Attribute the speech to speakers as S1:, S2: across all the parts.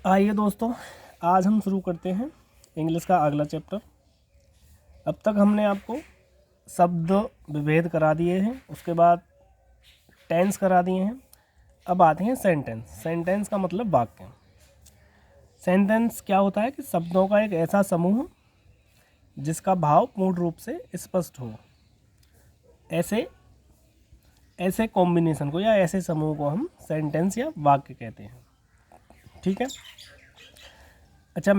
S1: आइए दोस्तों, आज हम शुरू करते हैं इंग्लिश का अगला चैप्टर। अब तक हमने आपको शब्द विभेद करा दिए हैं, उसके बाद टेंस करा दिए हैं। अब आते हैं सेंटेंस। सेंटेंस का मतलब वाक्य। सेंटेंस क्या होता है कि शब्दों का एक ऐसा समूह जिसका भाव पूर्ण रूप से स्पष्ट हो। ऐसे ऐसे कॉम्बिनेशन को या ऐसे समूह को हम सेंटेंस या वाक्य कहते हैं। ठीक है। अच्छा,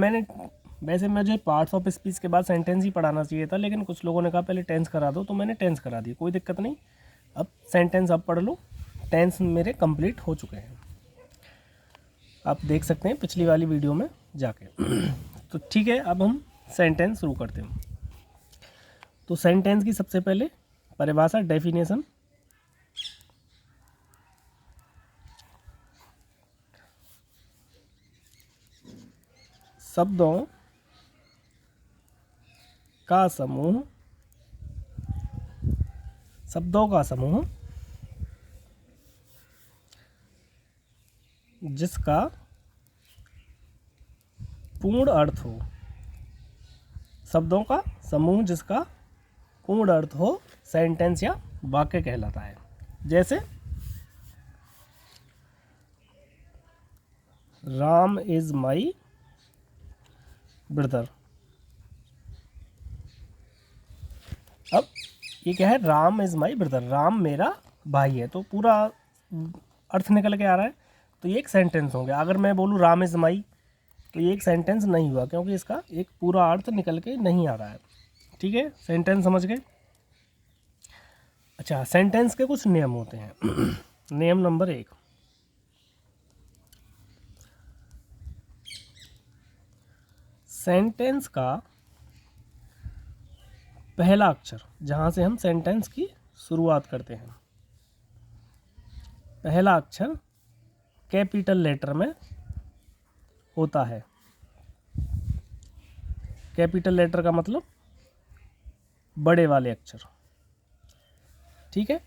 S1: वैसे मुझे पार्ट्स ऑफ स्पीच के बाद सेंटेंस ही पढ़ाना चाहिए था, लेकिन कुछ लोगों ने कहा पहले टेंस करा दो, तो मैंने टेंस करा दी। कोई दिक्कत नहीं, अब सेंटेंस अब पढ़ लो। टेंस मेरे कंप्लीट हो चुके हैं, आप देख सकते हैं पिछली वाली वीडियो में जाके। तो ठीक है, अब हम सेंटेंस शुरू करते हैं। तो सेंटेंस की सबसे पहले परिभाषा, डेफिनेशन। शब्दों का समूह, शब्दों का समूह जिसका पूर्ण अर्थ हो। शब्दों का समूह जिसका पूर्ण अर्थ हो सेंटेंस या वाक्य कहलाता है। जैसे राम इज माई ब्रदर। अब ये क्या है, Ram is my brother, Ram मेरा भाई है, तो पूरा अर्थ निकल के आ रहा है। तो ये एक सेंटेंस हो गया। अगर मैं बोलूँ राम इज माई, तो ये एक सेंटेंस नहीं हुआ, क्योंकि इसका एक पूरा अर्थ निकल के नहीं आ रहा है। ठीक है, सेंटेंस समझ गए। अच्छा, सेंटेंस के कुछ नियम होते हैं। नियम नंबर 1, सेंटेंस का पहला अक्षर, जहाँ से हम सेंटेंस की शुरुआत करते हैं, पहला अक्षर कैपिटल लेटर में होता है। कैपिटल लेटर का मतलब बड़े वाले अक्षर। ठीक है,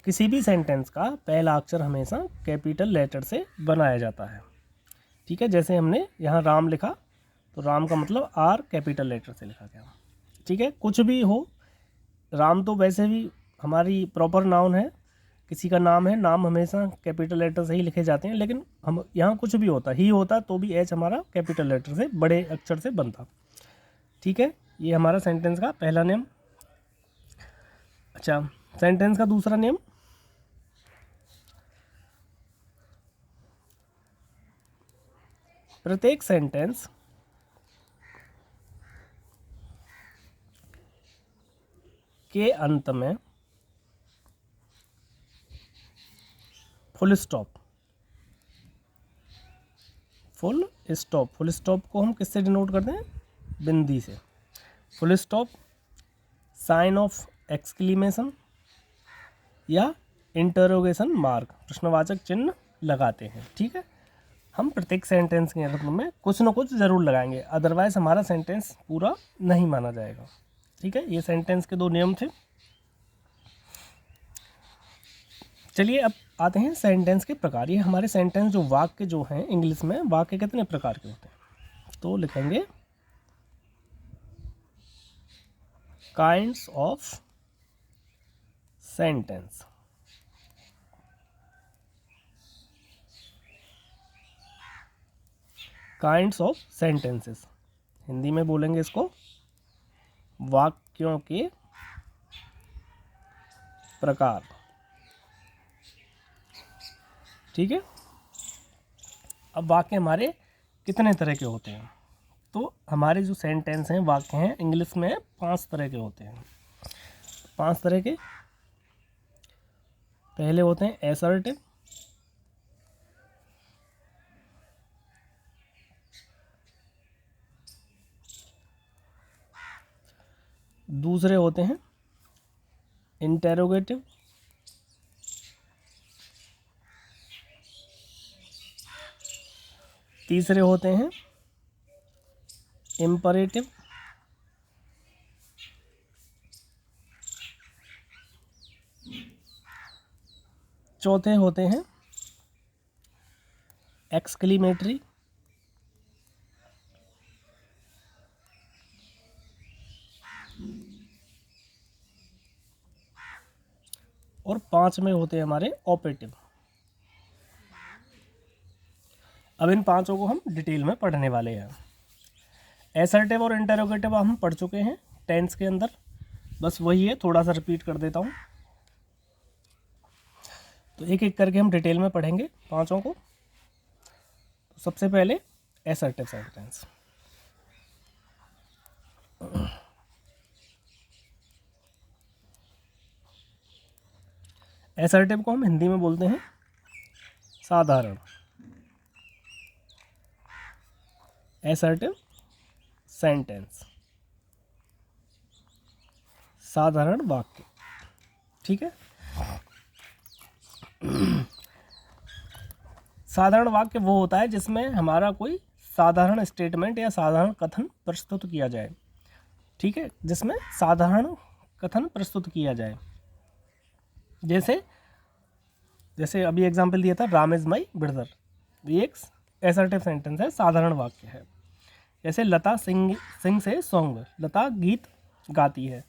S1: किसी भी सेंटेंस का पहला अक्षर हमेशा कैपिटल लेटर से बनाया जाता है। ठीक है, जैसे हमने यहाँ राम लिखा, तो राम का मतलब आर कैपिटल लेटर से लिखा गया। ठीक है, कुछ भी हो, राम तो वैसे भी हमारी प्रॉपर नाउन है, किसी का नाम है, नाम हमेशा कैपिटल लेटर से ही लिखे जाते हैं। लेकिन हम यहाँ कुछ भी होता ही होता तो भी एच हमारा कैपिटल लेटर से, बड़े अक्षर से बनता। ठीक है, ये हमारा सेंटेंस का पहला नियम। अच्छा, सेंटेंस का दूसरा नियम, प्रत्येक सेंटेंस के अंत में full stop, full stop, full stop को हम किससे डिनोट करते हैं, बिंदी से। Full stop, sign of exclamation या इंटरोगेशन मार्क, प्रश्नवाचक चिन्ह लगाते हैं। ठीक है, हम प्रत्येक सेंटेंस के अंत में कुछ ना कुछ ज़रूर लगाएंगे, अदरवाइज हमारा सेंटेंस पूरा नहीं माना जाएगा। ठीक है, ये सेंटेंस के 2 नियम थे। चलिए अब आते हैं सेंटेंस के प्रकार। ये हमारे सेंटेंस जो वाक्य जो हैं, इंग्लिश में वाक्य कितने प्रकार के होते हैं, तो लिखेंगे kinds of sentence. Kinds of sentences, Hindi में बोलेंगे इसको वाक्यों के प्रकार। ठीक है, अब वाक्य हमारे कितने तरह के होते हैं, तो हमारे जो सेंटेंस हैं, वाक्य हैं, इंग्लिश में 5 तरह के होते हैं। 5 तरह के। पहले होते हैं एसर्टिव, दूसरे होते हैं इंटेरोगेटिव, तीसरे होते हैं इम्परेटिव, चौथे होते हैं एक्सक्लेमेटरी, और 5 में होते हैं हमारे ऑपरेटिव। अब इन पांचों को हम डिटेल में पढ़ने वाले हैं। एसर्टिव और इंटरोगेटिव हम पढ़ चुके हैं टेंस के अंदर, बस वही है, थोड़ा सा रिपीट कर देता हूँ। तो एक एक करके हम डिटेल में पढ़ेंगे पांचों को। तो सबसे पहले एसर्टिव सेंटेंस। एसर्टिव को हम हिंदी में बोलते हैं साधारण। एसर्टिव सेंटेंस, साधारण वाक्य, ठीक है। साधारण वाक्य वो होता है जिसमें हमारा कोई साधारण स्टेटमेंट या साधारण कथन प्रस्तुत किया जाए, ठीक है, जिसमें साधारण कथन प्रस्तुत किया जाए। जैसे अभी एग्जाम्पल दिया था, राम इज माई ब्रदर, ये एक एसर्टिव सेंटेंस है, साधारण वाक्य है। जैसे लता सिंग से सॉन्ग, लता गीत गाती है।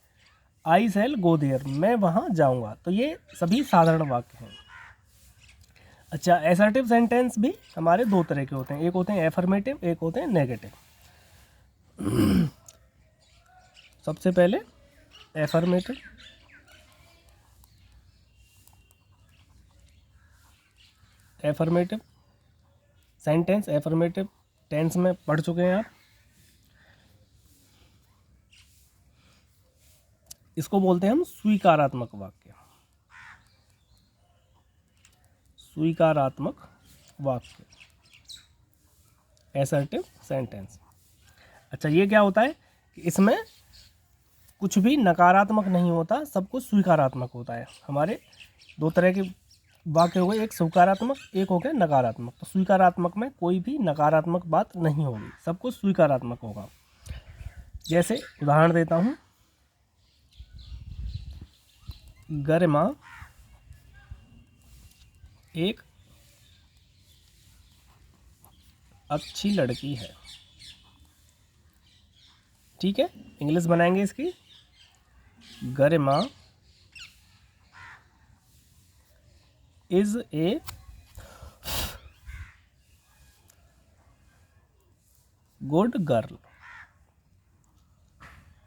S1: आई शैल गो देयर, मैं वहाँ जाऊँगा। तो ये सभी साधारण वाक्य हैं। अच्छा, एसर्टिव सेंटेंस भी हमारे दो तरह के होते हैं, एक होते हैं एफर्मेटिव, एक होते हैं नेगेटिव। सबसे पहले affirmative. Affirmative sentence, affirmative tense में पढ़ चुके हैं आप। इसको बोलते हैं हम स्वीकारात्मक वाक्य। स्वीकारात्मक वाक्य, एसर्टिव सेंटेंस। अच्छा, ये क्या होता है कि इसमें कुछ भी नकारात्मक नहीं होता, सब कुछ स्वीकारात्मक होता है। हमारे दो तरह के वाक्य हो गए, एक स्वीकारात्मक, एक हो गया नकारात्मक। तो स्वीकारात्मक में कोई भी नकारात्मक बात नहीं होगी, सब कुछ स्वीकारात्मक होगा। जैसे उदाहरण देता हूँ, गरिमा एक अच्छी लड़की है, ठीक है। इंग्लिश बनाएंगे इसकी, Garima is a good girl,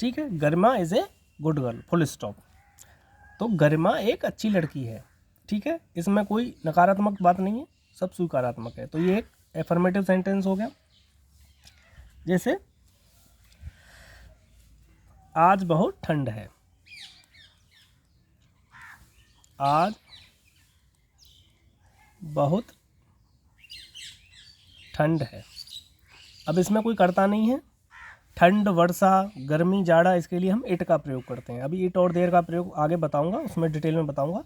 S1: ठीक है। Garima is a good girl, full stop. तो गरिमा एक अच्छी लड़की है, ठीक है। इसमें कोई नकारात्मक बात नहीं है, सब स्वीकारात्मक है। तो ये एक एफर्मेटिव सेंटेंस हो गया। जैसे आज बहुत ठंड है, आज बहुत ठंड है। अब इसमें कोई कर्ता नहीं है, ठंड, वर्षा, गर्मी, जाड़ा, इसके लिए हम इट का प्रयोग करते हैं। अभी इट और देर का प्रयोग आगे बताऊंगा, उसमें डिटेल में बताऊंगा।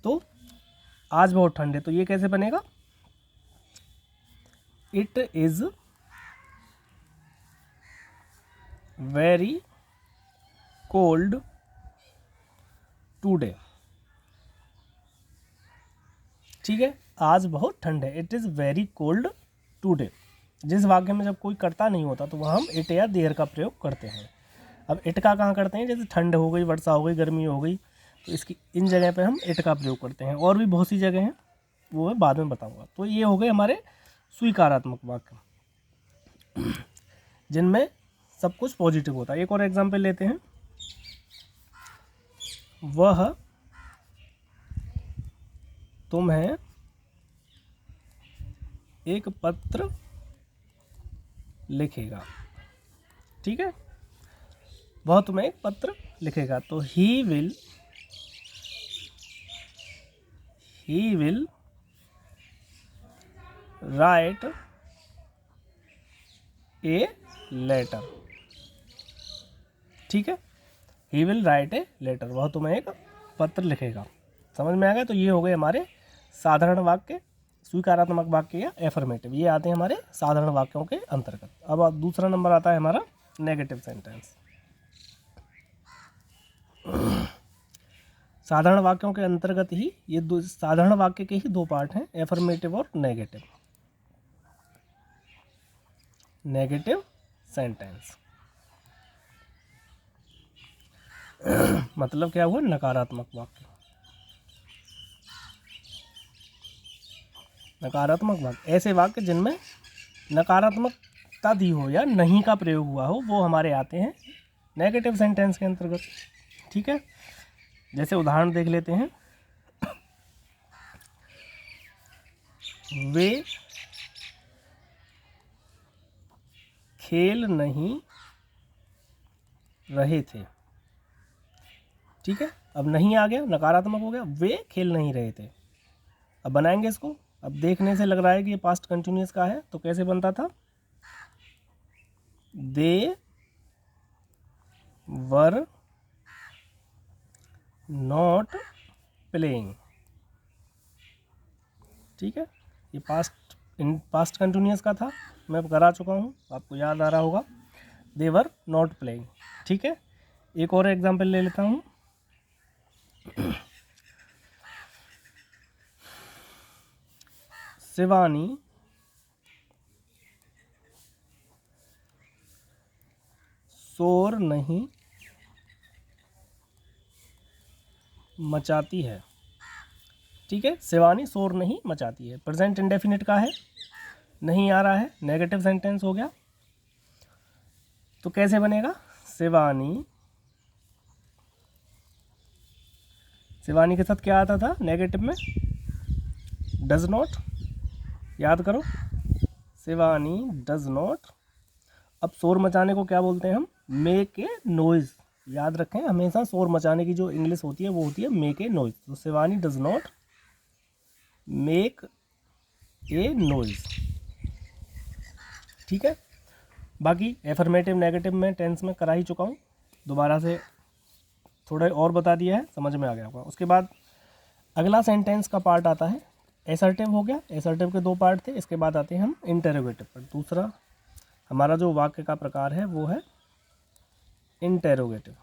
S1: तो आज बहुत ठंड है, तो ये कैसे बनेगा, it is very cold today, ठीक है। आज बहुत ठंड है, it is very cold today. जिस वाक्य में जब कोई कर्ता नहीं होता तो वह हम इट या देयर का प्रयोग करते हैं। अब इट का कहाँ करते हैं, जैसे ठंड हो गई, वर्षा हो गई, गर्मी हो गई, तो इसकी इन जगह पे हम इट का प्रयोग करते हैं। और भी बहुत सी जगह हैं, वो मैं बाद में बताऊंगा। तो ये हो गए हमारे स्वीकारात्मक वाक्य, जिनमें सब कुछ पॉजिटिव होता है। एक और एग्जाम्पल लेते हैं, वह तुम्हें एक पत्र लिखेगा, ठीक है। वह तुम्हें एक पत्र लिखेगा, तो he will write a letter, ठीक है। He will write a letter, वह तुम्हें एक पत्र लिखेगा। समझ में आ गया। तो ये हो गए हमारे साधारण वाक्य, स्वीकारात्मक वाक्य या एफर्मेटिव, ये आते हैं हमारे साधारण वाक्यों के अंतर्गत। अब दूसरा नंबर आता है हमारा नेगेटिव सेंटेंस। साधारण वाक्यों के अंतर्गत ही ये दो साधारण वाक्य के ही दो पार्ट हैं, एफर्मेटिव और नेगेटिव। नेगेटिव सेंटेंस मतलब क्या हुआ, नकारात्मक वाक्य। नकारात्मक वाक्य, ऐसे वाक्य जिनमें नकारात्मकता दी हो या नहीं का प्रयोग हुआ हो वो हमारे आते हैं नेगेटिव सेंटेंस के अंतर्गत। ठीक है, जैसे उदाहरण देख लेते हैं। वे खेल नहीं रहे थे। ठीक है, अब नहीं आ गया, नकारात्मक हो गया, वे खेल नहीं रहे थे। अब बनाएंगे इसको। अब देखने से लग रहा है कि ये पास्ट कंटिन्यूअस का है, तो कैसे बनता था? दे वर नॉट प्लेइंग। ठीक है, ये पास्ट कंटिन्यूअस का था, मैं करा चुका हूँ, आपको याद आ रहा होगा। दे वर नॉट प्लेइंग। ठीक है, एक और एग्जाम्पल ले लेता हूँ। शिवानी शोर नहीं मचाती है। ठीक है, शिवानी शोर नहीं मचाती है, प्रेजेंट इंडेफिनिट का है, नहीं आ रहा है, नेगेटिव सेंटेंस हो गया। तो कैसे बनेगा? शिवानी के साथ क्या आता था नेगेटिव में? Does not. याद करो, शिवानी डज नॉट। अब शोर मचाने को क्या बोलते हैं हम? Make a noise. याद रखें, हमेशा शोर मचाने की जो इंग्लिश होती है वो होती है मेक ए नॉइज। तो Shivani does not make a noise. ठीक है, बाकी एफर्मेटिव नेगेटिव में टेंस में करा ही चुका हूँ, दोबारा से थोड़ा और बता दिया है, समझ में आ गया होगा। उसके बाद अगला सेंटेंस का पार्ट आता है एसर्टिव। हो गया, एसर्टिव के दो पार्ट थे। इसके बाद आते हैं हम इंटेरोगेटिव पर। दूसरा हमारा जो वाक्य का प्रकार है वो है इंटेरोगेटिव।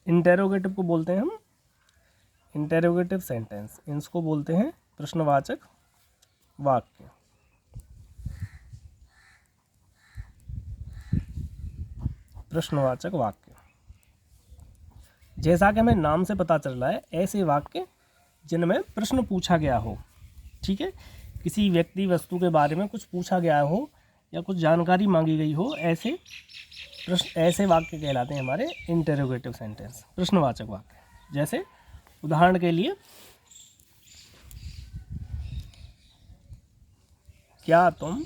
S1: इंटेरोगेटिव को बोलते हैं हम इंटेरोगेटिव सेंटेंस, इसको बोलते हैं प्रश्नवाचक वाक्य। प्रश्नवाचक वाक्य, जैसा कि हमें नाम से पता चल रहा है, ऐसे वाक्य जिनमें प्रश्न पूछा गया हो। ठीक है, किसी व्यक्ति वस्तु के बारे में कुछ पूछा गया हो या कुछ जानकारी मांगी गई हो, ऐसे वाक्य कहलाते हैं हमारे इंटेरोगेटिव सेंटेंस, प्रश्नवाचक वाक्य। जैसे उदाहरण के लिए, क्या तुम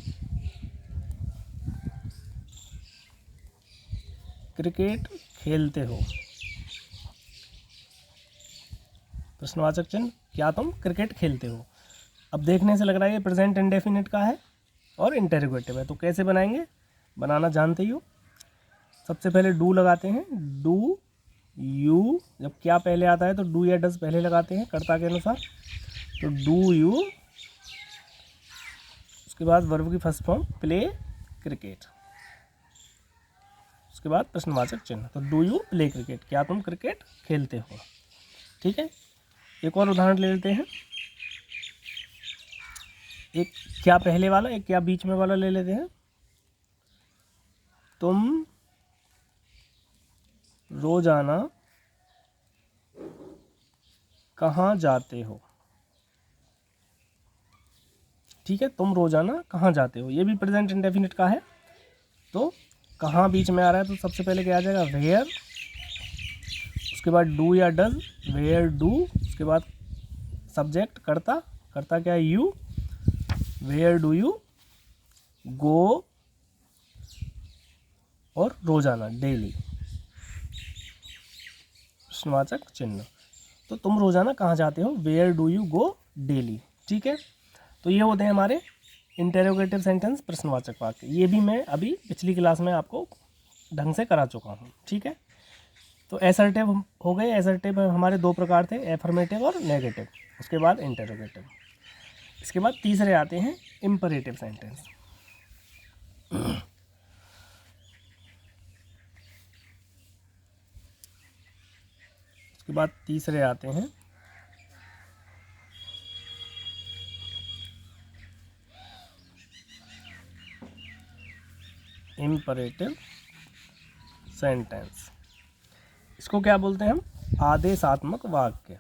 S1: क्रिकेट खेलते हो? प्रश्नवाचक चिन्ह, क्या तुम क्रिकेट खेलते हो। अब देखने से लग रहा है ये प्रेजेंट इंडेफिनिट का है और इंटेरोगेटिव है, तो कैसे बनाएंगे? बनाना जानते ही हो। सबसे पहले डू लगाते हैं, डू यू। जब क्या पहले आता है तो डू या डज पहले लगाते हैं कर्ता के अनुसार, तो डू यू। उसके बाद वर्ब की फर्स्ट फॉर्म प्ले क्रिकेट, उसके बाद प्रश्नवाचक चिन्ह, तो डू यू प्ले क्रिकेट, क्या तुम क्रिकेट खेलते हो। ठीक है, एक और उदाहरण ले लेते हैं। एक क्या पहले वाला, एक क्या बीच में वाला ले लेते हैं। तुम रोजाना कहाँ जाते हो? ठीक है, तुम रोजाना कहाँ जाते हो, ये भी प्रेजेंट इंडेफिनिट का है। तो कहाँ बीच में आ रहा है, तो सबसे पहले क्या आ जाएगा? वेयर। उसके बाद डू या डज, वेयर डू। उसके बाद सब्जेक्ट कर्ता, कर्ता क्या है? You. Where do you go, और रोजाना डेली, प्रश्नवाचक चिन्ह। तो तुम रोजाना कहाँ जाते हो? Where do you go daily. ठीक है, तो ये होते हैं हमारे इंटेरोगेटिव सेंटेंस, प्रश्नवाचक वाक्य। ये भी मैं अभी पिछली क्लास में आपको ढंग से करा चुका हूँ। ठीक है, तो एसर्टिव हो गए। एसर्टिव हमारे दो प्रकार थे, एफर्मेटिव और नेगेटिव। उसके बाद इंटेरोगेटिव। इसके बाद तीसरे आते हैं इम्परेटिव सेंटेंस। उसके बाद तीसरे आते हैं इम्परेटिव सेंटेंस। इसको क्या बोलते हैं हम? आदेशात्मक वाक्य।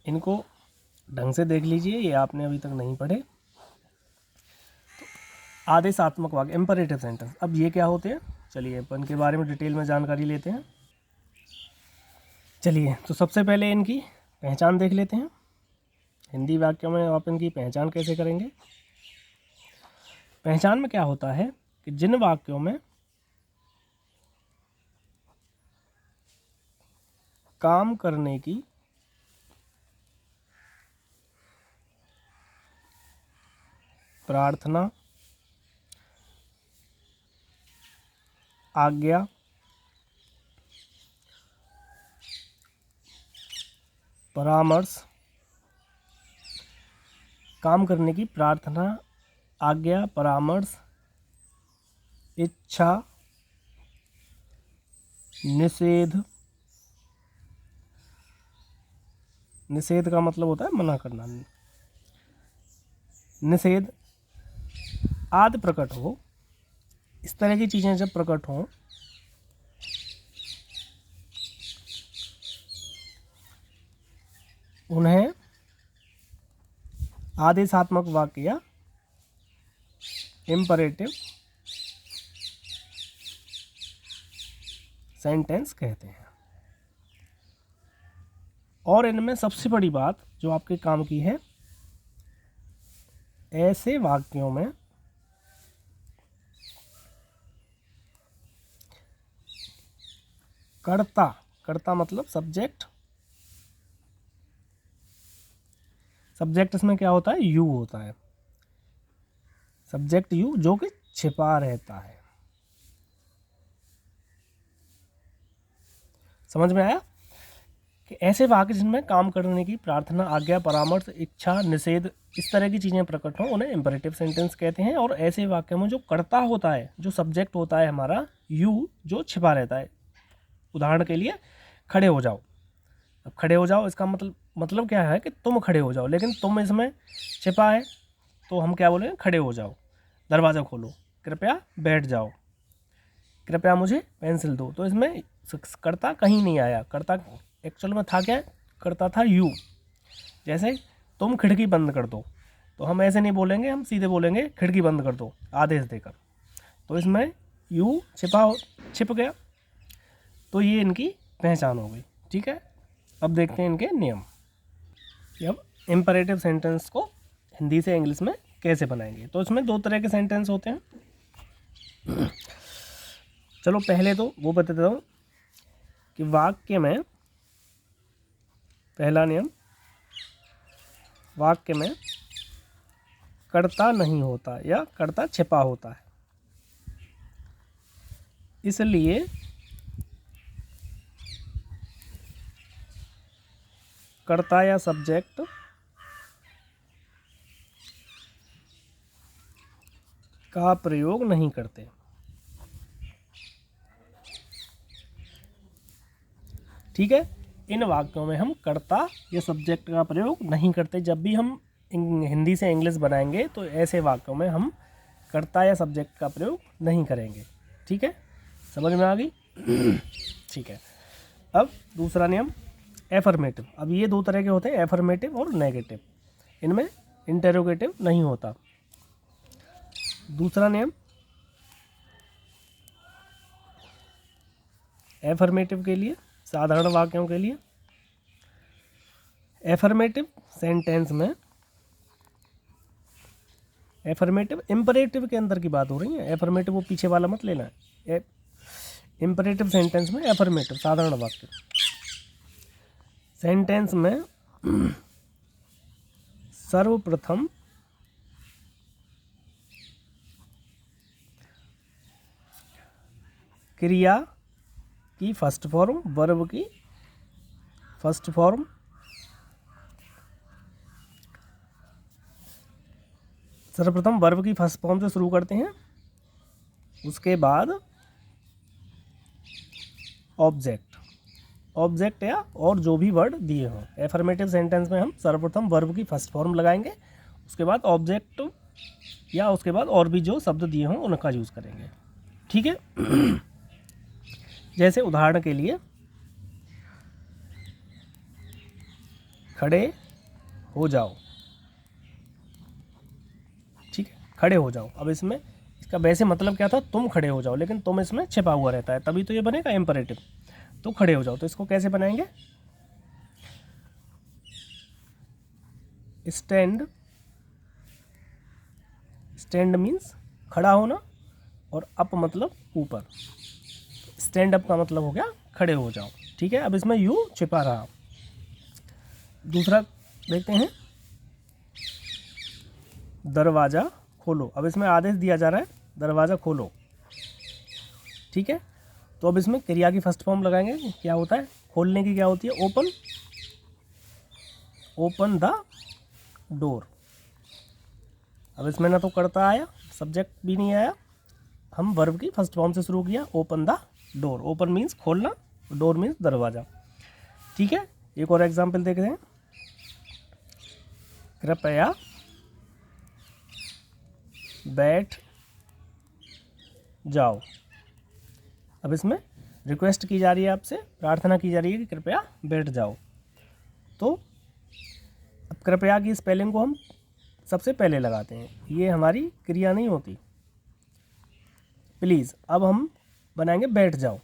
S1: इनको ढंग से देख लीजिए, ये आपने अभी तक नहीं पढ़े। तो आदेशात्मक वाक्य, इम्परेटिव सेंटेंस। अब ये क्या होते हैं, चलिए अपन के बारे में डिटेल में जानकारी लेते हैं। चलिए, तो सबसे पहले इनकी पहचान देख लेते हैं। हिंदी वाक्यों में आप इनकी पहचान कैसे करेंगे। पहचान में क्या होता है कि जिन वाक्यों में काम करने की प्रार्थना, आज्ञा, परामर्श, काम करने की प्रार्थना, आज्ञा, परामर्श, इच्छा, निषेध, निषेध का मतलब होता है मना करना, निषेध आदि प्रकट हो, इस तरह की चीज़ें जब प्रकट हों उन्हें आदेशात्मक वाक्य या इम्परेटिव सेंटेंस कहते हैं। और इनमें सबसे बड़ी बात जो आपके काम की है, ऐसे वाक्यों में कर्ता, कर्ता मतलब सब्जेक्ट, सब्जेक्ट इसमें क्या होता है, यू होता है, सब्जेक्ट यू जो कि छिपा रहता है। समझ में आया कि ऐसे वाक्य जिनमें काम करने की प्रार्थना, आज्ञा, परामर्श, इच्छा, निषेध, इस तरह की चीज़ें प्रकट हों उन्हें इम्परेटिव सेंटेंस कहते हैं। और ऐसे वाक्य में जो कर्ता होता है, जो सब्जेक्ट होता है हमारा यू, जो छिपा रहता है। उदाहरण के लिए खड़े हो जाओ। अब खड़े हो जाओ इसका मतलब क्या है कि तुम खड़े हो जाओ, लेकिन तुम इसमें छिपा है तो हम क्या बोलेंगे, खड़े हो जाओ। दरवाज़ा खोलो, कृपया बैठ जाओ, कृपया मुझे पेंसिल दो, तो इसमें कर्ता कहीं नहीं आया। कर्ता एक्चुअल में था क्या, कर्ता था यू। जैसे तुम खिड़की बंद कर दो, तो हम ऐसे नहीं बोलेंगे, हम सीधे बोलेंगे खिड़की बंद कर दो आदेश देकर, तो इसमें यू छिप गया। तो ये इनकी पहचान हो गई। ठीक है, अब देखते हैं इनके नियम। अब इम्परेटिव सेंटेंस को हिंदी से इंग्लिश में कैसे बनाएंगे। तो इसमें दो तरह के सेंटेंस होते हैं। चलो पहले तो वो बता देता हूँ कि वाक्य में, पहला नियम, वाक्य में कर्ता नहीं होता या कर्ता छिपा होता है, इसलिए कर्ता या सब्जेक्ट का प्रयोग नहीं करते। ठीक है, इन वाक्यों में हम कर्ता या सब्जेक्ट का प्रयोग नहीं करते। जब भी हम हिंदी से इंग्लिश बनाएंगे तो ऐसे वाक्यों में हम कर्ता या सब्जेक्ट का प्रयोग नहीं करेंगे। ठीक है, समझ में आ गई। ठीक है, अब दूसरा नियम एफर्मेटिव। अब ये दो तरह के होते हैं, एफर्मेटिव और नेगेटिव। इनमें इंटेरोगेटिव नहीं होता। दूसरा नियम एफर्मेटिव के लिए, साधारण वाक्यों के लिए, एफर्मेटिव सेंटेंस में, एफर्मेटिव इम्परेटिव के अंदर की बात हो रही है, एफर्मेटिव वो पीछे वाला मत लेना है। इम्परेटिव सेंटेंस में एफर्मेटिव साधारण वाक्य सेंटेंस में सर्वप्रथम क्रिया की फर्स्ट फॉर्म, वर्ब की फर्स्ट फॉर्म, सर्वप्रथम वर्ब की फर्स्ट फॉर्म से शुरू करते हैं, उसके बाद ऑब्जेक्ट या और जो भी वर्ड दिए हों। एफर्मेटिव सेंटेंस में हम सर्वप्रथम वर्ब की फर्स्ट फॉर्म लगाएंगे, उसके बाद ऑब्जेक्ट या उसके बाद और भी जो शब्द दिए हों उनका यूज़ करेंगे। ठीक है। जैसे उदाहरण के लिए खड़े हो जाओ। ठीक है, खड़े हो जाओ। अब इसमें इसका वैसे मतलब क्या था, तुम खड़े हो जाओ, लेकिन तुम इसमें छिपा हुआ रहता है, तभी तो ये बनेगा इम्परेटिव। तो खड़े हो जाओ, तो इसको कैसे बनाएंगे, स्टैंड। स्टैंड मीन्स खड़ा होना, और अप मतलब ऊपर। स्टैंड अप का मतलब हो गया खड़े हो जाओ। ठीक है, अब इसमें यू छिपा रहा। दूसरा देखते हैं, दरवाज़ा खोलो। अब इसमें आदेश दिया जा रहा है दरवाज़ा खोलो। ठीक है, तो अब इसमें क्रिया की फर्स्ट फॉर्म लगाएंगे। क्या होता है, खोलने की क्या होती है, ओपन। Open the door. अब इसमें ना तो कर्ता आया, सब्जेक्ट भी नहीं आया, हम वर्ब की फर्स्ट फॉर्म से शुरू किया, open the door. Open means खोलना, डोर मीन्स दरवाज़ा। ठीक है, एक और एग्जाम्पल देखते हैं, कृपया बैठ जाओ। अब इसमें रिक्वेस्ट की जा रही है आपसे, प्रार्थना की जा रही है कि कृपया बैठ जाओ। तो अब कृपया की स्पेलिंग को हम सबसे पहले लगाते हैं, ये हमारी क्रिया नहीं होती। प्लीज़, अब हम बनाएंगे बैठ जाओ।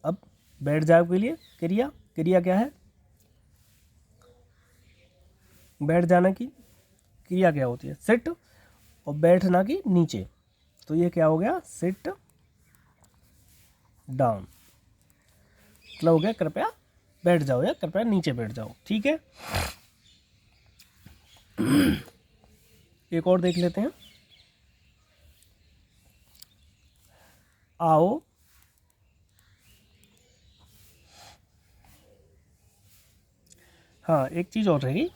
S1: अब बैठ जाओ के लिए क्रिया, क्रिया क्या है, बैठ जाना की क्रिया क्या होती है, सिट, और बैठना की नीचे। तो ये क्या हो गया, सिट डाउन। मतलब हो गया कृपया बैठ जाओ या कृपया नीचे बैठ जाओ। ठीक है, एक और देख लेते हैं, आओ हाँ, एक चीज़ और रहेगी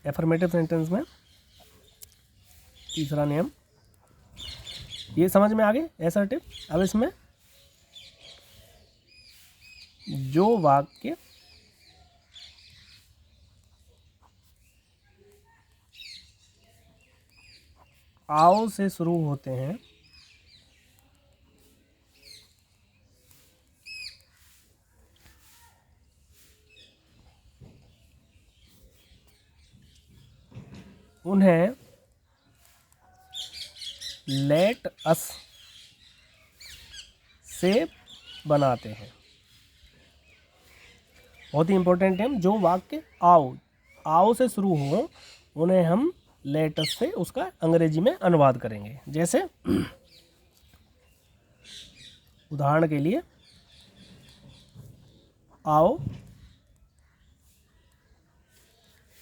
S1: एफर्मेटिव सेंटेंस में, तीसरा नियम, ये समझ में आ गए असर्टिव। अब इसमें जो वाक्य आओ से शुरू होते हैं उन्हें लेट अस से बनाते हैं। बहुत ही इंपॉर्टेंट है, जो वाक्य आओ आओ से शुरू हो उन्हें हम लेट अस से उसका अंग्रेजी में अनुवाद करेंगे। जैसे उदाहरण के लिए, आओ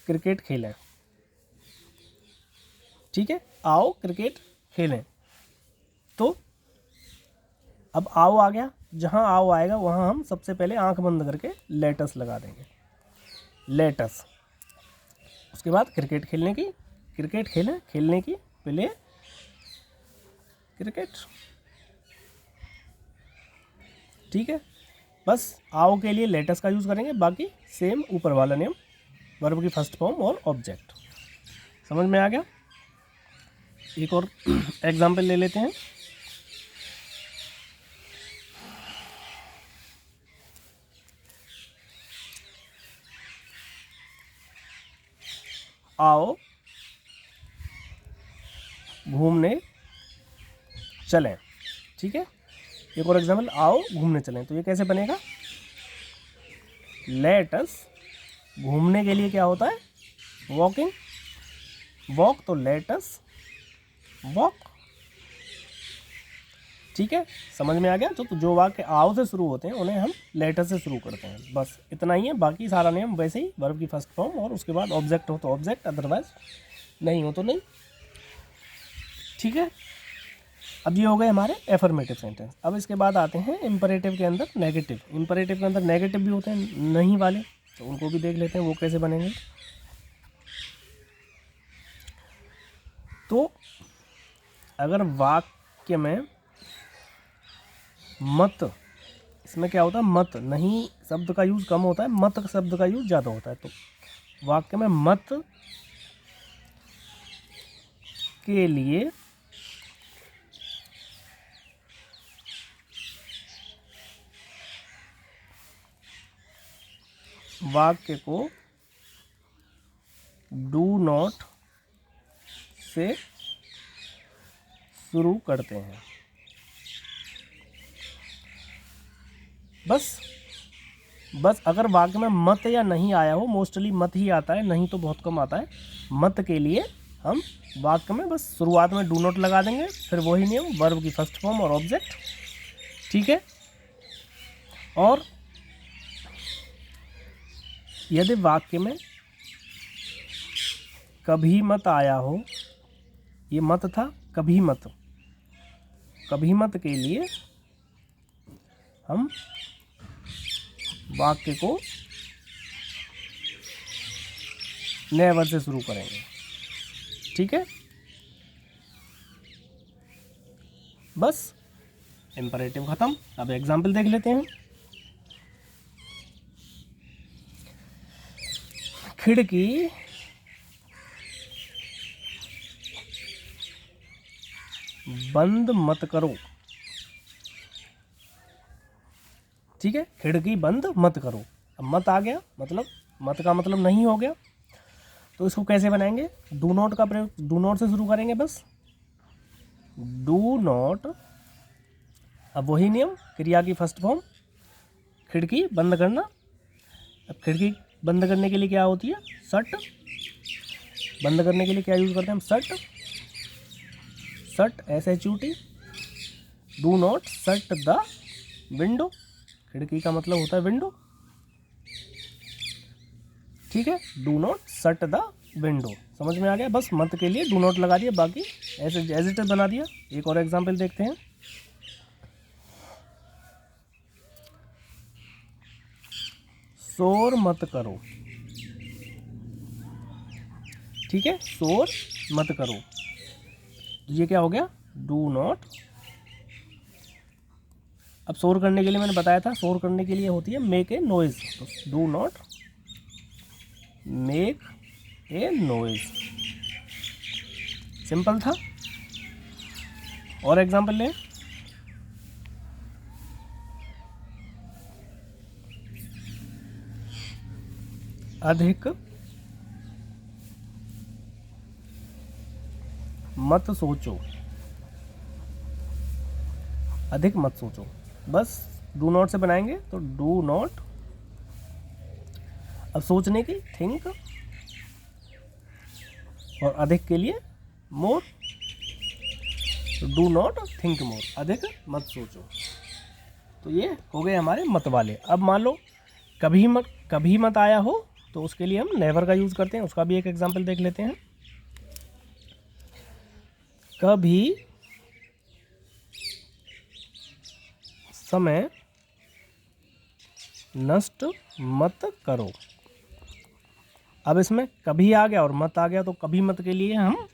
S1: क्रिकेट खेलें। ठीक है, आओ क्रिकेट खेलें। तो अब आओ आ गया, जहाँ आओ आएगा वहाँ हम सबसे पहले आंख बंद करके लेटस लगा देंगे, लेटस। उसके बाद क्रिकेट खेलने की, क्रिकेट खेलें, खेलने की, प्ले क्रिकेट। ठीक है, बस आओ के लिए लेटस का यूज़ करेंगे, बाकी सेम ऊपर वाला नियम, वर्ब की फर्स्ट फॉर्म और ऑब्जेक्ट। समझ में आ गया। एक और एग्जाम्पल ले लेते हैं, आओ घूमने चलें। ठीक है, एक और एग्जाम्पल, आओ घूमने चलें। तो ये कैसे बनेगा, लेट अस, घूमने के लिए क्या होता है, वॉकिंग, वॉक, तो लेट अस वॉक। ठीक है, समझ में आ गया। तो जो वाक्य आओ से शुरू होते हैं उन्हें हम लेटर से शुरू करते हैं, बस इतना ही है। बाकी सारा नियम वैसे ही, वर्ब की फर्स्ट फॉर्म और उसके बाद ऑब्जेक्ट हो तो ऑब्जेक्ट, अदरवाइज नहीं हो तो नहीं। ठीक है, अब ये हो गए हमारे एफर्मेटिव सेंटेंस। अब इसके बाद आते हैं इम्परेटिव के अंदर नेगेटिव। इम्परेटिव के अंदर नेगेटिव भी होते हैं, नहीं वाले, तो उनको भी देख लेते हैं वो कैसे बनेंगे। तो अगर वाक्य में मत, इसमें क्या होता है, मत, नहीं शब्द का यूज़ कम होता है, मत शब्द का यूज़ ज़्यादा होता है। तो वाक्य में मत के लिए वाक्य को डू नॉट से शुरू करते हैं। बस अगर वाक्य में मत या नहीं आया हो, मोस्टली मत ही आता है, नहीं तो बहुत कम आता है, मत के लिए हम वाक्य में बस शुरुआत में डू नॉट लगा देंगे, फिर वही नियम, वर्ब की फर्स्ट फॉर्म और ऑब्जेक्ट। ठीक है। और यदि वाक्य में कभी मत आया हो, ये मत था, कभी मत के लिए हम वाक्य को नेवर से शुरू करेंगे। ठीक है। बस इम्परेटिव खत्म। अब एग्जाम्पल देख लेते हैं। खिड़की बंद मत करो। ठीक है, खिड़की बंद मत करो। अब मत आ गया, मतलब मत का मतलब नहीं हो गया, तो इसको कैसे बनाएंगे? डू नॉट का प्रयोग, डू नॉट से शुरू करेंगे बस, डू नॉट। अब वही नियम, क्रिया की फर्स्ट फॉर्म, खिड़की बंद करना। अब खिड़की बंद करने के लिए क्या होती है? शट। बंद करने के लिए क्या यूज़ करते हैं हम? Shut. Shut, SHUT। Do not shut the window. खिड़की का मतलब होता है विंडो। ठीक है, do not shut the window. समझ में आ गया? बस मत के लिए डू नॉट लगा दिया, बाकी ऐसे एज इट इज बना दिया। एक और एग्जांपल देखते हैं। शोर मत करो। ठीक है, शोर मत करो, ये क्या हो गया? Do not. अब शोर करने के लिए मैंने बताया था, शोर करने के लिए होती है मेक ए नॉइज, तो do not make a noise. Simple था। और एग्जांपल लें। अधिक मत सोचो। अधिक मत सोचो, बस डू नॉट से बनाएंगे, तो डू नॉट। अब सोचने की थिंक, और अधिक के लिए मोर, तो डू नॉट थिंक मोर, अधिक मत सोचो। तो ये हो गए हमारे मत वाले। अब मान लो कभी मत आया हो, तो उसके लिए हम नेवर का यूज़ करते हैं। उसका भी एक एग्जांपल देख लेते हैं। कभी समय नष्ट मत करो। अब इसमें कभी आ गया और मत आ गया, तो कभी मत के लिए हम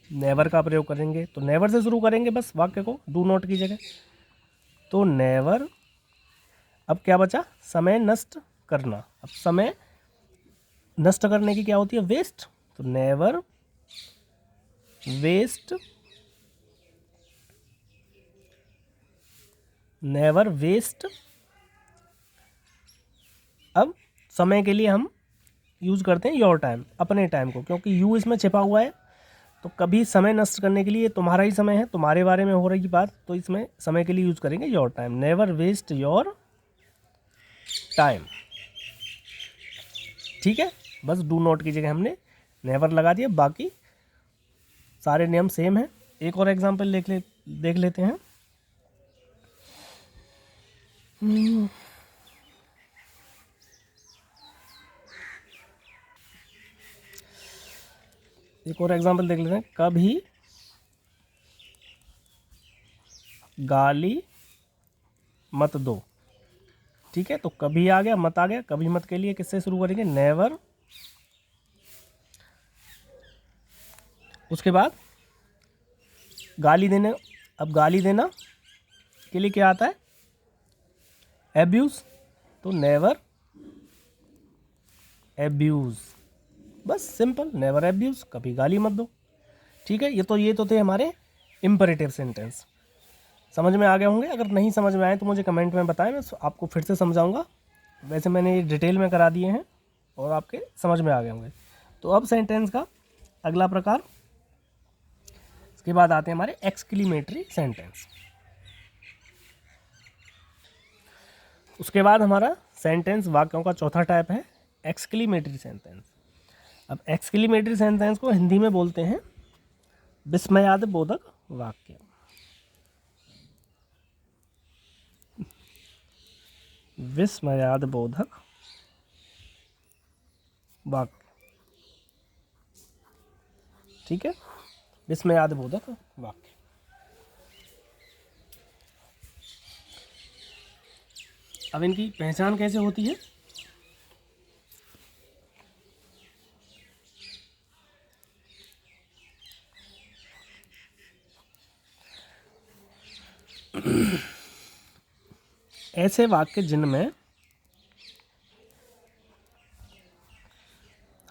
S1: नेवर का प्रयोग करेंगे, तो नेवर से शुरू करेंगे बस वाक्य को, डू नॉट की जगह, तो नेवर। अब क्या बचा? समय नष्ट करना। अब समय नष्ट करने की क्या होती है? वेस्ट, तो नेवर वेस्ट। Never waste. अब समय के लिए हम यूज़ करते हैं योर टाइम, अपने टाइम को, क्योंकि यू इसमें छिपा हुआ है, तो कभी समय नष्ट करने के लिए तुम्हारा ही समय है, तुम्हारे बारे में हो रही बात, तो इसमें समय के लिए यूज़ करेंगे your time. Never waste your time. ठीक है, बस डू नॉट की जगह हमने नेवर लगा दिया, बाकी सारे नियम सेम हैं। एक और एग्जांपल देख लेते हैं। एक और एग्जांपल देख लेते हैं। कभी गाली मत दो। ठीक है, तो कभी आ गया, मत आ गया, कभी मत के लिए किससे शुरू करेंगे? नेवर। उसके बाद गाली देने। अब गाली देना के लिए क्या आता है? एब्यूज, तो नेवर एब्यूज। बस सिंपल, नेवर एब्यूज, कभी गाली मत दो। ठीक है, ये तो थे हमारे इम्परेटिव सेंटेंस। समझ में आ गए होंगे। अगर नहीं समझ में आए तो मुझे कमेंट में बताएं, मैं आपको फिर से समझाऊंगा। वैसे मैंने ये डिटेल में करा दिए हैं और आपके समझ में आ गए होंगे। तो अब सेंटेंस का अगला प्रकार, इसके बाद आते हैं हमारे एक्सक्लेमेटरी सेंटेंस। उसके बाद हमारा सेंटेंस वाक्यों का चौथा टाइप है एक्सक्लेमेटरी सेंटेंस। अब एक्सक्लेमेटरी सेंटेंस को हिंदी में बोलते हैं विस्मयाद बोधक वाक्य। विस्मयाद बोधक वाक्य, ठीक है, विस्मयाद बोधक वाक्य। अब इनकी पहचान कैसे होती है? ऐसे वाक्य जिनमें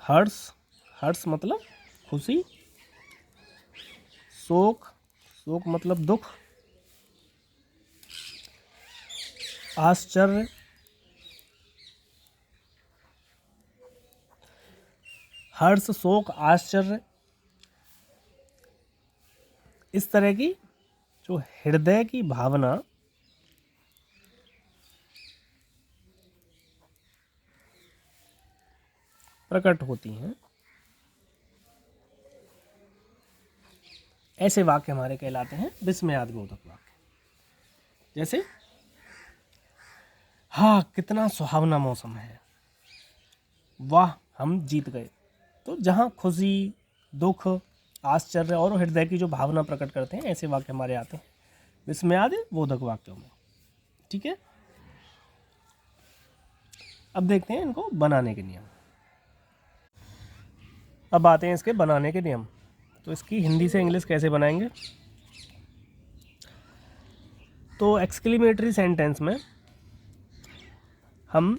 S1: हर्ष, हर्ष मतलब खुशी, शोक, शोक मतलब दुख, आश्चर्य, हर्ष, शोक, आश्चर्य, इस तरह की जो हृदय की भावना प्रकट होती हैं, ऐसे वाक्य हमारे कहलाते हैं विस्मयादिबोधक वाक्य। जैसे, हाँ कितना सुहावना मौसम है, वाह हम जीत गए। तो जहाँ खुशी, दुख, आश्चर्य और हृदय की जो भावना प्रकट करते हैं, ऐसे वाक्य हमारे आते हैं विस्मयादिबोधक वाक्यों में। ठीक है, अब देखते हैं इनको बनाने के नियम। अब आते हैं इसके बनाने के नियम। तो इसकी हिंदी से इंग्लिश कैसे बनाएंगे? तो एक्सक्लेमेटरी सेंटेंस में हम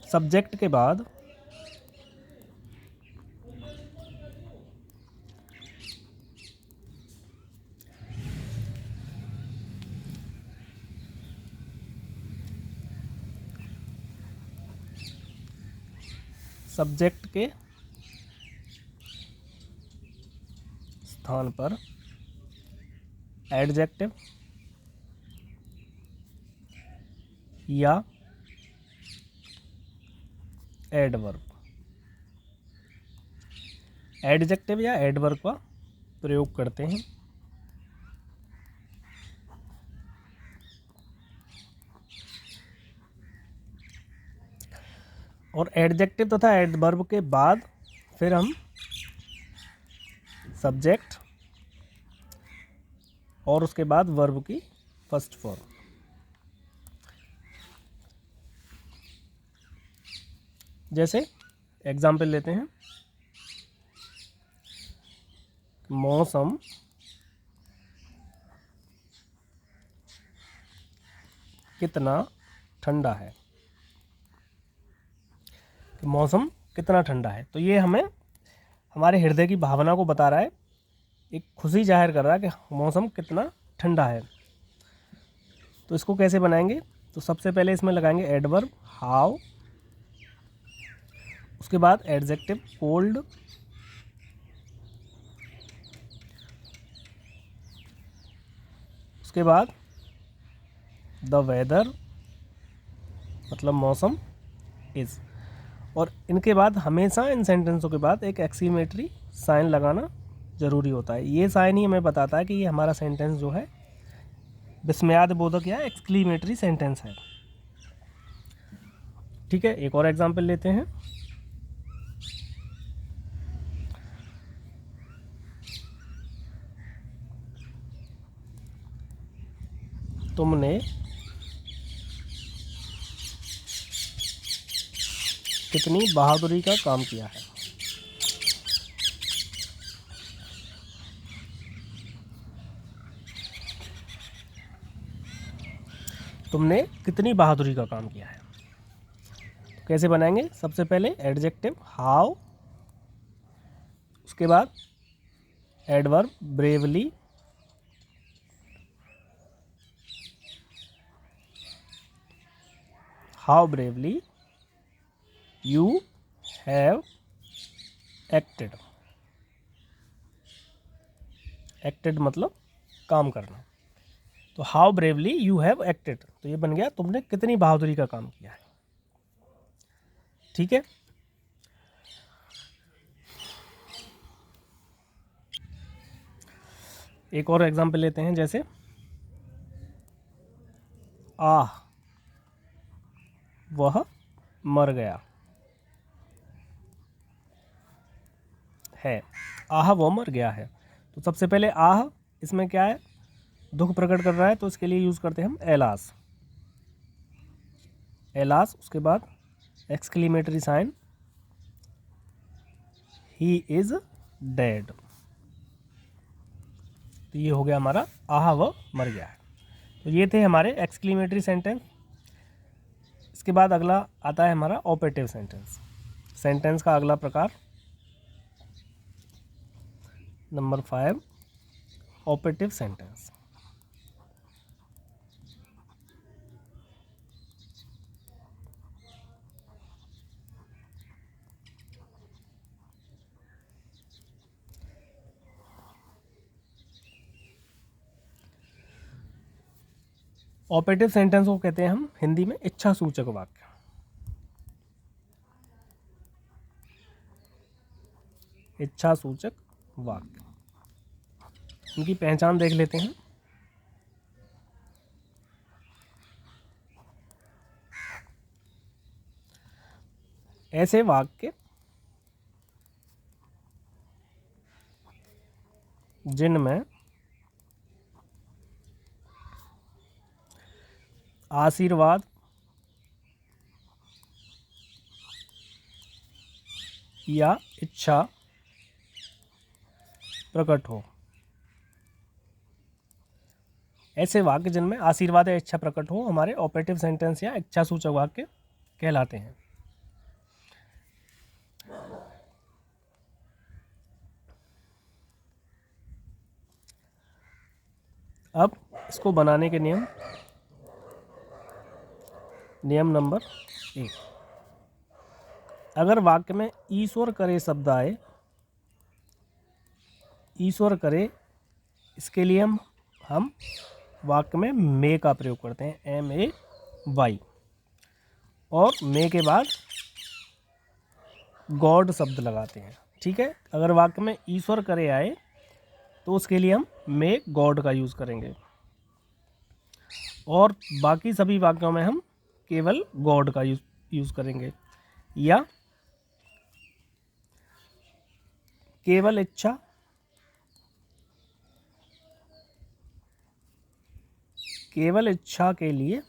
S1: सब्जेक्ट के बाद सब्जेक्ट के स्थान पर एडजेक्टिव या एडवर्ब, एडजेक्टिव या एडवर्ब का प्रयोग करते हैं। और एडजेक्टिव तथा एडवर्ब के बाद फिर हम सब्जेक्ट और उसके बाद वर्ब की फर्स्ट फॉर्म। जैसे एग्जाम्पल लेते हैं, मौसम कितना ठंडा है, मौसम कितना ठंडा है। तो ये हमें हमारे हृदय की भावना को बता रहा है, एक खुशी जाहिर कर रहा है कि मौसम कितना ठंडा है। तो इसको कैसे बनाएंगे? तो सबसे पहले इसमें लगाएंगे एडवर्ब हाउ, उसके बाद एडजेक्टिव कोल्ड, उसके बाद द वेदर मतलब मौसम इज। और इनके बाद हमेशा इन सेंटेंसों के बाद एक एक्सक्लेमेटरी साइन लगाना ज़रूरी होता है। ये साइन ही हमें बताता है कि ये हमारा सेंटेंस जो है विस्मयादिबोधक या एक्सक्लेमेटरी सेंटेंस है। ठीक है, एक और एग्जांपल लेते हैं। तुमने कितनी बहादुरी का काम किया है। तुमने कितनी बहादुरी का काम किया है। तो कैसे बनाएंगे? सबसे पहले एडजेक्टिव हाउ, उसके बाद adverb bravely, how bravely you have acted. Acted मतलब काम करना, तो how bravely you have acted, तो ये बन गया तुमने कितनी बहादुरी का काम किया है। ठीक है, एक और एग्जाम्पल लेते हैं, जैसे आह वह मर गया है, आह वह मर गया है। तो सबसे पहले आह, इसमें क्या है, दुख प्रकट कर रहा है, तो इसके लिए यूज़ करते हैं हम एलास। एलास, उसके बाद exclamatory sign, he is dead. तो ये हो गया हमारा आह वह मर गया है। तो ये थे हमारे एक्सक्लेमेटरी सेंटेंस। इसके बाद अगला आता है हमारा ऑपरेटिव सेंटेंस। सेंटेंस का अगला प्रकार number 5, operative sentence. Operative sentence को कहते हैं हम हिंदी में इच्छा सूचक वाक्य। इच्छा सूचक वाक्य, इनकी पहचान देख लेते हैं। ऐसे वाक्य जिनमें आशीर्वाद या इच्छा प्रकट हो। ऐसे वाक्य जिनमें आशीर्वाद या इच्छा प्रकट हो हमारे ऑपरेटिव सेंटेंस या इच्छा सूचक वाक्य कहलाते हैं। अब इसको बनाने के नियम नंबर 1, अगर वाक्य में ईश्वर करे शब्द आए, ईश्वर करे, इसके लिए हम वाक्य में मे का प्रयोग करते हैं, MAY, और मे के बाद गॉड शब्द लगाते हैं। ठीक है, अगर वाक्य में ईश्वर करे आए तो उसके लिए हम मे गॉड का यूज़ करेंगे, और बाकी सभी वाक्यों में हम केवल गॉड का यूज़ करेंगे। या केवल इच्छा, केवल इच्छा के लिए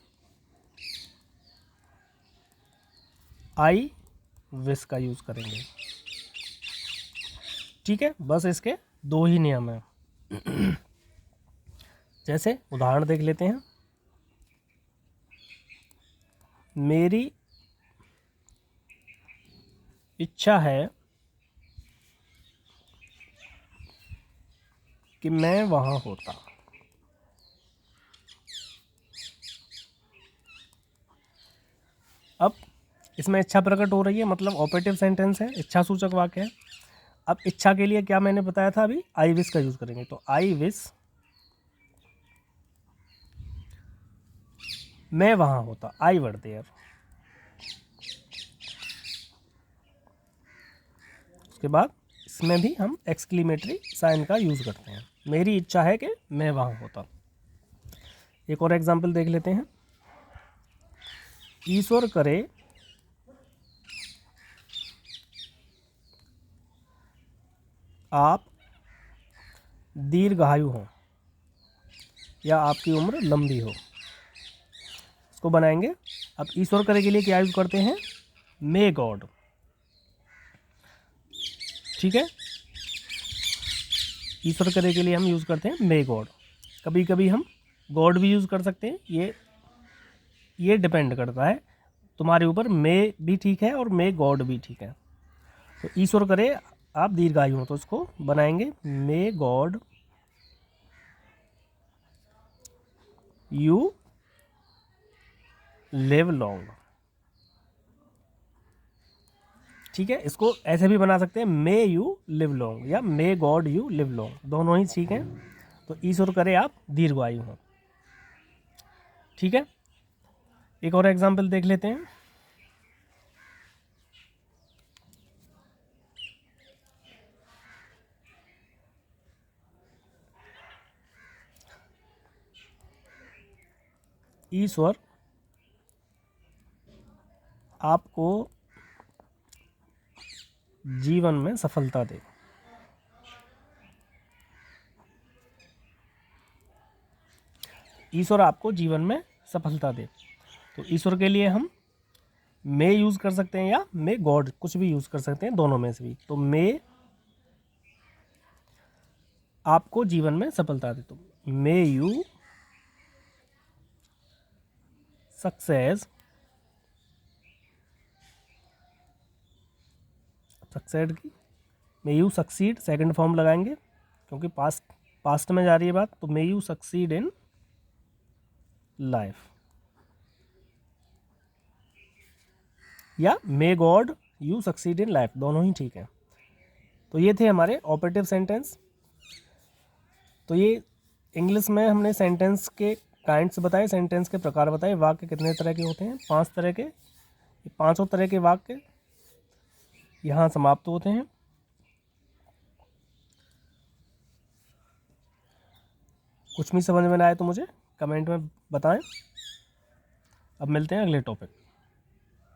S1: आई विश का यूज़ करेंगे। ठीक है, बस इसके 2 ही नियम हैं। जैसे उदाहरण देख लेते हैं। मेरी इच्छा है कि मैं वहाँ होता। अब इसमें इच्छा प्रकट हो रही है, मतलब ऑपरेटिव सेंटेंस है, इच्छा सूचक वाक्य है। अब इच्छा के लिए क्या मैंने बताया था अभी, आई विश का यूज़ करेंगे। तो आई विश मैं वहाँ होता, आई वर देयर। उसके बाद इसमें भी हम एक्सक्लेमेटरी साइन का यूज़ करते हैं। मेरी इच्छा है कि मैं वहाँ होता। एक और एग्जाम्पल देख लेते हैं। ईश्वर करे आप दीर्घायु हो या आपकी उम्र लंबी हो। इसको बनाएंगे। अब ईश्वर करे के लिए क्या यूज़ करते हैं, मे गॉड। ठीक है, ईश्वर करे के लिए हम यूज़ करते हैं मे गॉड। कभी कभी हम गॉड भी यूज़ कर सकते हैं, ये डिपेंड करता है तुम्हारे ऊपर। मे भी ठीक है और मे गॉड भी ठीक है। तो ईश्वर करे आप दीर्घायु हो, तो इसको बनाएंगे मे गॉड यू लिव लॉन्ग। ठीक है, इसको ऐसे भी बना सकते हैं मे यू लिव लॉन्ग या may God you live long, दोनों ही ठीक है। तो ईश्वर करे आप दीर्घायु हो। ठीक है, एक और एग्जाम्पल देख लेते हैं। ईश्वर आपको जीवन में सफलता दे। ईश्वर आपको जीवन में सफलता दे। तो ईश्वर के लिए हम मे यूज़ कर सकते हैं या मे गॉड, कुछ भी यूज़ कर सकते हैं, दोनों में से भी। तो मे आपको जीवन में सफलता दे, तो मे यू सक्सेस सक्सेड की may you succeed second form लगाएंगे क्योंकि पास्ट में जा रही है बात। तो may you succeed in life या may God you succeed in life, दोनों ही ठीक है। तो ये थे हमारे ऑपरेटिव सेंटेंस। तो ये इंग्लिश में हमने सेंटेंस के काइंड्स बताए, सेंटेंस के प्रकार बताए। वाक्य कितने तरह के होते हैं? 5 तरह के। 5 तरह के वाक्य यहाँ समाप्त होते हैं। कुछ भी समझ में ना आए तो मुझे कमेंट में बताएं। अब मिलते हैं अगले टॉपिक।